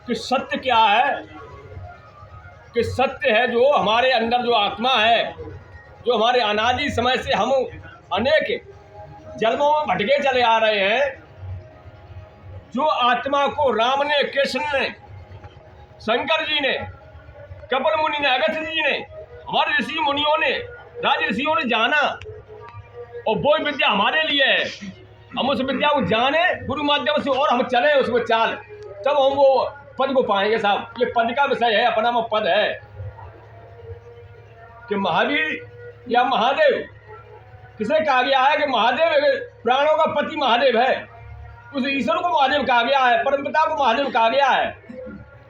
कि सत्य क्या है, कि सत्य है जो हमारे अंदर जो आत्मा है, जो हमारे अनादि समय से हम अनेक जन्मों में भटके चले आ रहे हैं। जो आत्मा को राम ने, कृष्ण ने, शंकर जी ने, कपिल मुनि ने, अगस्त्य जी ने, हमारे ऋषि मुनियों ने, राज ऋषियों ने जाना, और वो विद्या हमारे लिए है। हम उस विद्या को जाने गुरु माध्यम से और हम चले उसको चाल, तब हम वो पद को पाएंगे। साहब ये पद का विषय है, अपना वो पद है कि महावीर या महादेव। किसे कहा गया है कि महादेव प्राणों का पति महादेव है, उस ईश्वर को महादेव कहा गया है, परमपिता को महादेव कहा गया है।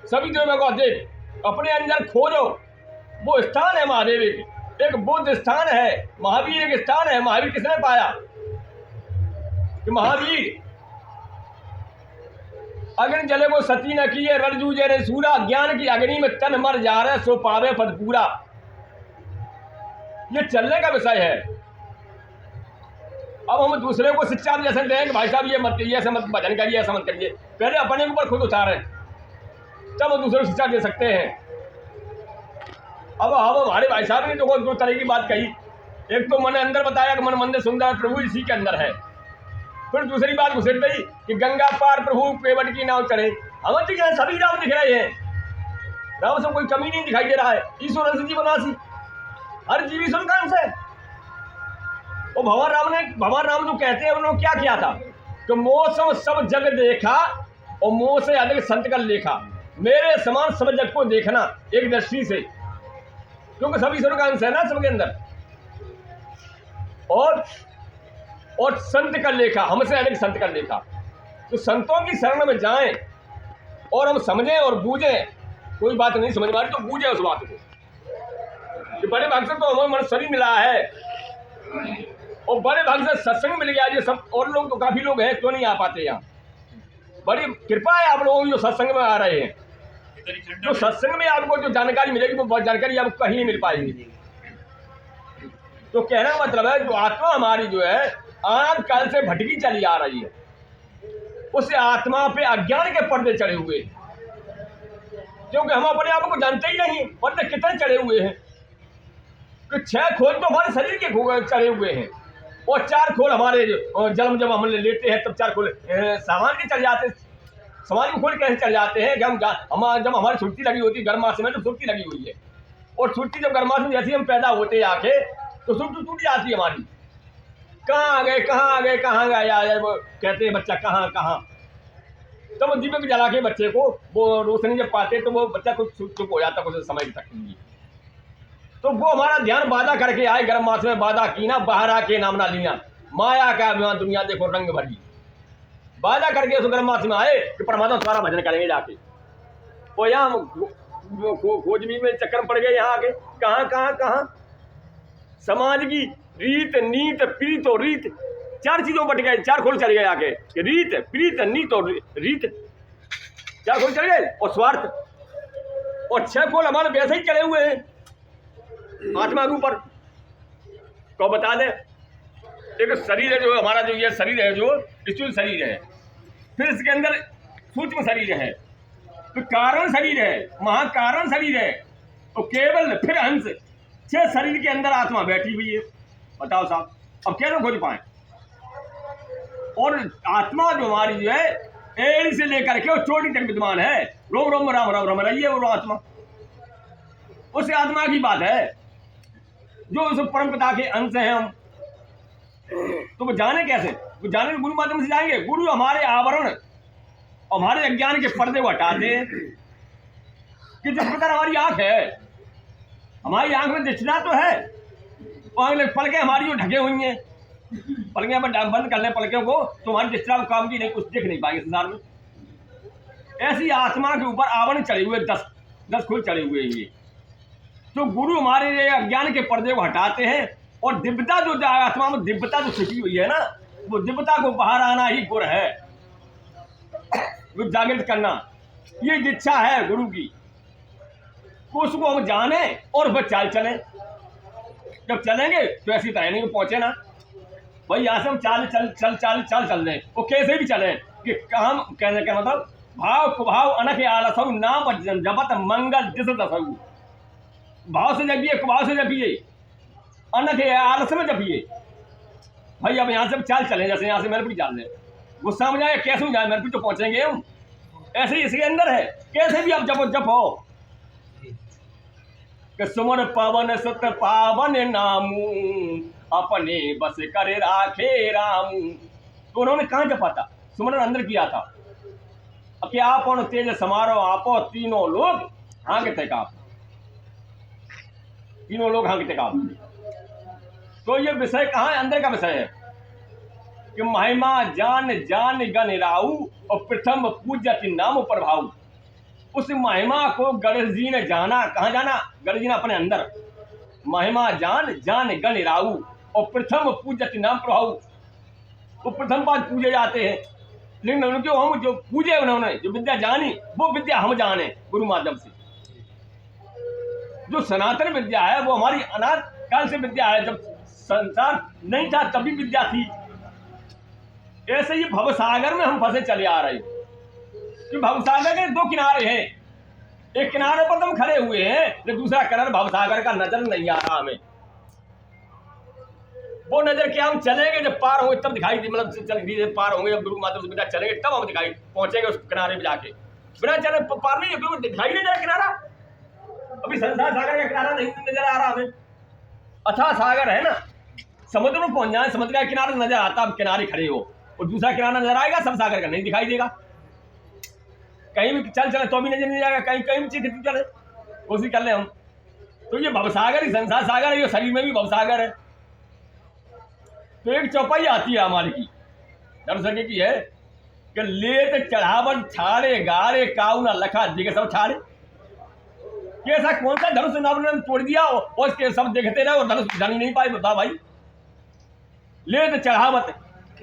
सभी देवों को देव अपने अंदर खोजो, वो स्थान है महादेव। एक बुद्ध स्थान है, महावीर एक स्थान है। महावीर किसने पाया कि महावीर अग्नि जले को सती न किए, रण जूझे रे सूरा, ज्ञान की अग्नि में तन मर जा रहे, सो पावे पद पूरा। ये चलने का विषय है। अब हम दूसरे को शिक्षा दे सकते हैं कि भाई साहब ये मत करिए, ऐसे मत भजन करिए, ऐसा मत करिए। पहले अपने ऊपर खुद उतारें, तब हम दूसरे को शिक्षा दे सकते हैं। अब हमारे भाई साहब ने तो दो तरह की बात कही। एक तो मन अंदर बताया कि मन मंदिर सुंदर प्रभु इसी के अंदर है। फिर दूसरी बात घुसेड़ गई कि गंगा पार प्रभु पेवट की नाव चढ़े। हमें दिख रहे हैं, सभी राम दिख रहे हैं, राम से कोई कमी नहीं दिखाई दे रहा है। ईश्वर अंश जीवनासी, हर जीव ईश्वर का अंश है। और भगवान राम जो कहते हैं उन्होंने क्या किया था कि मौसम सब जग देखा और मोह से अधिक संत कर लेखा। मेरे समान सब जग को देखना एक दृष्टि से, क्योंकि सभी ईश्वर का अंश है ना सबके अंदर। और संत कर लेखा, हमसे अधिक संत कर लेखा। तो संतों की शरण में जाएं और हम समझें और बूझें। कोई बात नहीं समझ में आ रही तो बूझें उस बात को। कि बड़े भाग से तो हमें मन शरीर मिला है, और बड़े भाग से सत्संग मिल गया। ये सब और लोग तो काफी लोग हैं, क्यों नहीं आ पाते यहाँ। बड़ी कृपा है आप लोगों की जो सत्संग में आ रहे हैं। जो सत्संग में आपको जो जानकारी मिलेगी वो बहुत जानकारी आपको कहीं नहीं मिल पाएगी। तो कहने का मतलब है जो आत्मा हमारी जो है अनाद काल से भटकी चली आ रही है, उस आत्मा पे अज्ञान के पर्दे चढ़े हुए हैं। क्योंकि हम अपने आप को जानते ही नहीं पर्दे कितने चढ़े हुए हैं। कि 6 खोल तो हमारे शरीर के चढ़े हुए हैं, और 4 खोल हमारे जन्म जब हम लेते हैं तब 4 खोल सामान के चढ़ जाते हैं। समाज में खोल कैसे चढ़ जाते हैं कि हम जब हमारी छुट्टी लगी होती है गर्मास में, तो छुट्टी लगी हुई है, और छुट्टी जब गर्मास में जैसे हम पैदा होते आके तो छुट्टी टूट जाती है हमारी। कहाँ आ गए, कहाँ आ गए, कहाँ गए, वो कहते हैं बच्चा कहाँ कहाँ। तब तो दीपक जला के बच्चे को वो रोशनी जब पाते तो वो बच्चा कुछ चुप हो जाता कुछ समय तक के लिए। तो वो हमारा ध्यान बाधा करके आए, गर्म मास में बाधा की ना, बाहर आके नाम ना लिया, माया का दुनिया देखो रंग भरी। बाधा करके उस गर्म मास में आए कि परमात्मा सारा भजन करेंगे जाके। और यहाँ खोजबीन में चक्कर पड़ गए, यहाँ आके कहाँ कहाँ कहाँ समाज की रीत नीत प्रीत और रीत 4 चीजों बट गए। 4 खोल चल गए आके, रीत प्रीत नीत और रीत 4 खोल चल गए, और स्वार्थ। और 6 खोल हमारे वैसे ही चले हुए हैं आत्मा के ऊपर। तो बता दें, एक शरीर है जो हमारा, जो ये शरीर है जो स्थूल शरीर है, फिर इसके अंदर सूक्ष्म शरीर है, तो कारण शरीर है, महाकारण शरीर है, तो केवल फिर हंस। 6 शरीर के अंदर आत्मा बैठी हुई है। बताओ साहब अब कैसे खोज पाए। और आत्मा जो हमारी जो है एड़ी से लेकर के चोटी तक विद्यमान है। रोम रोम राम राम राम रही है वो आत्मा। उस आत्मा की बात है जो उस परम पिता के अंश हैं हम। तो वो जाने कैसे, वो जाने गुरु माध्यम से जाएंगे। गुरु हमारे आवरण, हमारे अज्ञान के पर्दे को हटाते हैं। कि जिस प्रकार हमारी आंख है, हमारी आंख में दिखना तो है, और पलकें हमारी जो ढके हुई हैं, पलकें बंद कर ले पलकों को तो हमारी दृष्टि काम की नहीं, कुछ देख नहीं पाएंगे संसार में। ऐसी आत्मा के ऊपर आवरण चढ़े हुए 10 खोल चढ़े हुए हैं। तो गुरु हमारे अज्ञान के पर्दे को हटाते हैं, और दिव्यता जो आत्मा में दिव्यता जो छिपी हुई है ना, वो दिव्यता को बाहर आना ही गुर है, वो जागृत करना। ये इच्छा है गुरु की, उसको हम जाने और वह चाल चलें। जब चलेंगे तो ऐसी तरह नहीं पहुंचे ना भाई, यहाँ से हम चाल चल दें, वो कैसे भी चलें। कि काम कहने का मतलब भाव कुभाव अनख आलसऊ नाम जपत मंगल दिस दसऊ। भाव से जपिए, कुभाव से जपिए, अनख आलस में जपिए। भाई अब यहाँ से चाल चले, जैसे यहाँ से मेरे भी चाल ले, गुस्सा में जाए कैसे जाए, मेरे भी तो पहुंचेंगे हम। ऐसे ही इसके अंदर है, कैसे भी अब जपो जपो कि सुमन पवन सुत पावन नामू अपने बस करे राखे रामू। तो उन्होंने कहाँ जपा था? सुमन अंदर किया था। अब क्या आप और तेज समारोह आपो तीनों लोग हाँकते काप, तीनों लोग हाँकते काप। तो ये विषय कहाँ है? अंदर का विषय है कि महिमा जान जान गण राऊ और प्रथम पूज्यति नाम प्रभाव। उस महिमा को गणेश जी ने जाना। कहाँ जाना? गणेश जी ने अपने अंदर। महिमा जान जान गण राऊ और प्रथम पूज्यति नाम प्रभाव। वो प्रथम पाद पूजे जाते हैं, लेकिन उनके हम जो पूजे उन्होंने, जो विद्या जानी, वो विद्या हम जाने गुरु माध्यम से। जो सनातन विद्या है वो हमारी अनाथ काल से विद्या है। जब संसार नहीं था तभी विद्या थी। ऐसे ही भवसागर में हम फंसे चले आ रहे हैं कि भवसागर के दो किनारे हैं। एक किनारे पर तो हम खड़े हुए हैं, लेकिन दूसरा किनारा भवसागर का नजर नहीं आ रहा हमें। वो नजर क्या हम चलेंगे जब पार होंगे तब दिखाई दे, मतलब चल धीरे पार होंगे, जब गुरु माध्यम से बिना चलेंगे तब हम दिखाई पहुंचेंगे उस किनारे पे जाके। बिना चले पार नहीं, क्योंकि दिखाई नहीं दे रहा किनारा। अभी संसार सागर का किनारा नहीं नजर आ रहा हमें। अथाह सागर है ना, समुद्र में पहुंच जाए, समुद्र का किनारा नजर आता, अब किनारे खड़े हो, और दूसरा किनारा नजर आएगा, सब सागर का नहीं दिखाई देगा। कहीं भी चल चले तो भी नजर नहीं आएगा, कहीं कहीं भी चले कोशिश कर ले हम। तो ये भवसागर ही संसार सागर है, ये शरीर में भी भवसागर है। तो एक चौपाई आती है हमारी की दर्शक की है कि लेत चढ़ावन छाड़े गाड़े काऊ ना लखा दिखे सब छाड़े। कि ऐसा कौन सा धनुष ने तोड़ दिया और इसके सब देखते रहे और धनुष जानी नहीं पाए? बता भाई। लेत चढ़ावत,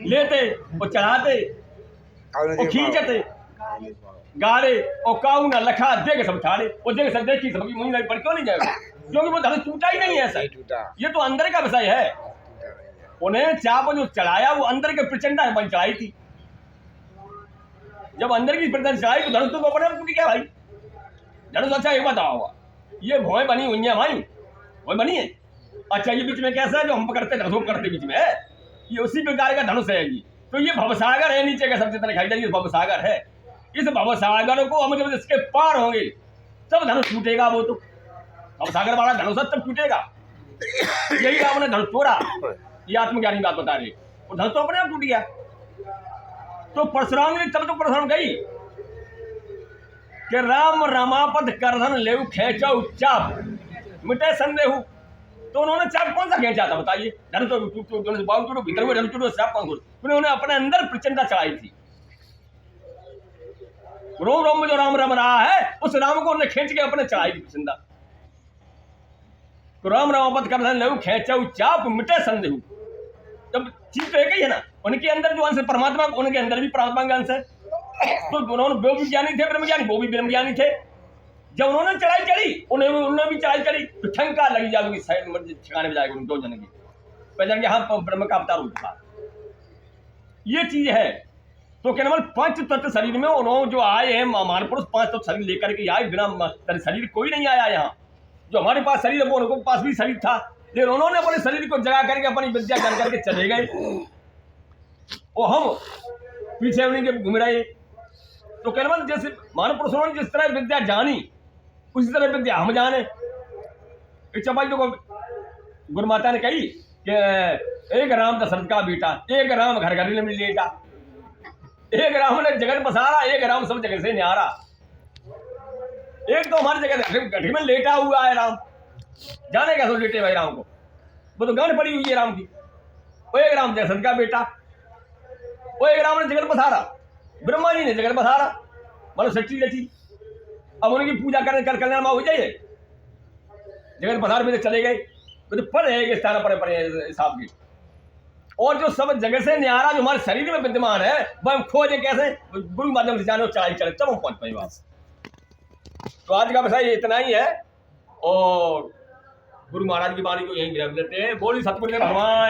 लेते और चढ़ाते और खींचते गाड़े और काऊ ना लखा देख सब छाड़े। और देख सब देखी सबकी मुंह नहीं पड़, क्यों नहीं जाएगा? क्योंकि वो धनुष टूटा ही नहीं है। ऐसा ये तो अंदर का विषय है। उन्हें चाप जो चढ़ाया वो अंदर के प्रचंडा बन चढ़ाई थी। जब अंदर की प्रचंड चढ़ाई तो धनुष तो अपने टूट गया भाई। धनुष अच्छा एक बताओ, ये भौएं बनी हुई है भाई, भौएं बनी है। अच्छा ये बीच में कैसा है जो हम पकड़ते धनुष करते बीच में है, ये उसी प्रकार का धनुष है ये। तो ये भवसागर है, नीचे का सबसे तरह खाई जाएगी भवसागर है। इस भवसागर को हम जब इसके पार होंगे तब धनुष टूटेगा। वो तो भवसागर वाला धनुष तब टूटेगा। यही राम ने धनुष तोड़ा, ये आत्मज्ञानी बात बता रहे। और धनुष तो अपने आप टूट गया। तो परशुराम ने तब तो परशुराम गई कि राम रमापद करधन लेऊ खेचौ चाप मिटे संदेहु। तो उन्होंने चाप कौन सा खेचा था बताइए? धनुष तो बाहु टूटो, भीतर हुए धनुष टूटो, चाप कौन टूटो? उन्होंने अपने अंदर प्रचंडा चढ़ाई थी। रोम रोम में जो राम रम रहा है उस राम को उन्होंने खींच के अपने चढ़ाई थी प्रचंडा। तो राम रमापद करधन लेऊ खेचौ चाप मिटे संदेहु। जब चीज तो एक ही है ना, उनके अंदर जो अंश है परमात्मा, उनके अंदर भी परमात्मा का अंश है। तो उन्होंने वो भी ज्ञानी थे ब्रह्मज्ञानी, वो भी ब्रह्मज्ञानी थे। जब उन्होंने चढ़ाई चढ़ी उन्होंने भी चढ़ाई चढ़ी तो ठंका लगी जाएगी ठिकाने में जाएगी दो जन की पहले कि हाँ ब्रह्म का अवतार उठा। ये चीज है। तो क्या नाम पंच तत्व शरीर में उन्होंने जो आए हैं महान पुरुष, पांच तत्व शरीर लेकर के आए। बिना शरीर कोई नहीं आया यहाँ। जो हमारे पास शरीर है वो उनके पास भी शरीर था, लेकिन उन्होंने अपने शरीर को जगा करके अपनी विद्या जान करके चले गए और हम पीछे उन्हीं के घूम रहे। तो कहना जैसे महापुरुषों ने जिस तरह विद्या जानी उसी तरह विद्या हम जाने। एक चपाई तो गुरु माता ने कही कि एक राम दशरथ का बेटा, एक राम घर घर में लेटा, एक राम ने जगत बसारा, एक राम सब जगह से न्यारा। एक तो हमारी जगह घटी में लेटा हुआ है राम, जाने कैसे लेटे भाई राम को, वो तो गांड पड़ी हुई है राम की। वो एक राम दशरथ का बेटा, वो एक राम ने जगत बसारा, ब्रह्मा जी ने जगत बसारा, मतलब सच्ची रची। अब उनकी पूजा करने कर कल्याण हो जाइए, जगत बसार में चले गए तो पड़े एक स्थान पड़े हिसाब की। और जो सब जगह से न्यारा जो हमारे शरीर में विद्यमान है वह हम खोजे कैसे? गुरु माध्यम से जाने चढ़ाई चले तब हम पहुंच पाए वापस। तो आज का विषय इतना ही है और गुरु महाराज की वाणी को यहीं गिरा देते हैं। बोली सतगुरु भगवान।